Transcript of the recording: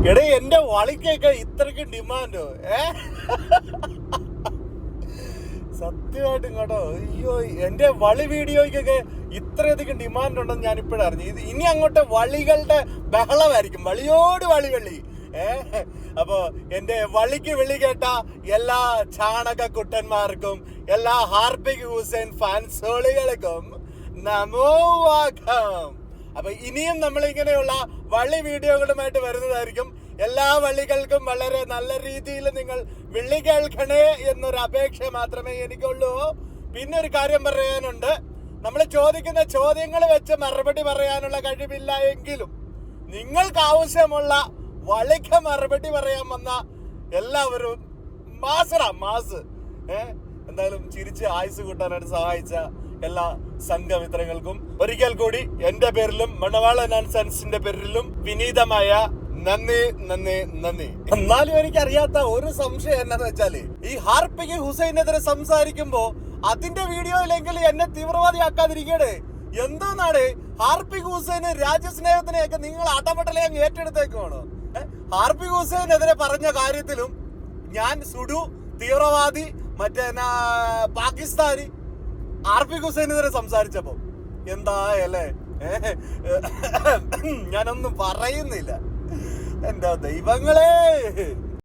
എടേ എന്റെ വളിക്കൊക്കെ ഇത്രയ്ക്ക് ഡിമാൻഡോ? സത്യമായിട്ടും കേട്ടോ. അയ്യോ, എന്റെ വളി വീഡിയോയ്ക്കൊക്കെ ഇത്രയധികം ഡിമാൻഡ് ഉണ്ടെന്ന് ഞാൻ ഇപ്പോഴറിഞ്ഞു. ഇത് ഇനി അങ്ങോട്ട് വളികളുടെ ബഹളമായിരിക്കും, വളിയോട് വളി. അപ്പോ എന്റെ വളിക്ക് വിളി കേട്ട എല്ലാ ചാണക കുട്ടന്മാർക്കും, എല്ലാ ഹാർപ്പിക് ഹുസൈൻ ഫാൻസോളികൾക്കും നമോവാകം. അപ്പൊ ഇനിയും നമ്മൾ ഇങ്ങനെയുള്ള വള്ളി വീഡിയോകളുമായിട്ട് വരുന്നതായിരിക്കും. എല്ലാ വള്ളികൾക്കും വളരെ നല്ല രീതിയിൽ നിങ്ങൾ വിളി കേൾക്കണേ എന്നൊരു അപേക്ഷ മാത്രമേ എനിക്കുള്ളൂ. പിന്നെ ഒരു കാര്യം പറയാനുണ്ട്. നമ്മൾ ചോദിക്കുന്ന ചോദ്യങ്ങൾ വെച്ച് മറുപടി പറയാനുള്ള കഴിവില്ല എങ്കിലും നിങ്ങൾക്ക് ആവശ്യമുള്ള വളിക്ക് മറുപടി പറയാൻ വന്ന എല്ലാവരും മാസ്. എന്തായാലും ചിരിച്ച് ആയുസ് കൂട്ടാനായിട്ട് സഹായിച്ച എല്ലാ സംഘമിത്രങ്ങൾക്കും ഒരിക്കൽ കൂടി എന്റെ പേരിലും മണവാള നോൺസെൻസിന്റെ പേരിലും വിനീതമായ നന്ദി. എന്നാലും എനിക്കറിയാത്ത ഒരു സംശയം എന്താന്ന് വെച്ചാല്, ഈ ഹാർപ്പിക് ഹുസൈനെതിരെ സംസാരിക്കുമ്പോ അതിന്റെ വീഡിയോയിലെങ്കിൽ എന്നെ തീവ്രവാദിയാക്കാതിരിക്കണേ. എന്തോന്നാണ് ഹാർപ്പിക് ഹുസൈന് രാജ്യസ്നേഹത്തിനെയൊക്കെ നിങ്ങൾ അടപടലെ അങ്ങ് ഏറ്റെടുത്തേക്കുവാണോ? ഹാർപ്പിക് ഹുസൈനെതിരെ പറഞ്ഞ കാര്യത്തിലും ഞാൻ സുഡു തീവ്രവാദി മറ്റേ പാകിസ്ഥാനി ഹാർപ്പിക് ഹുസൈനെതിരെ സംസാരിച്ചപ്പോ എന്തായല്ലേ? ഞാനൊന്നും പറയുന്നില്ല. എന്താ ദൈവങ്ങളെ.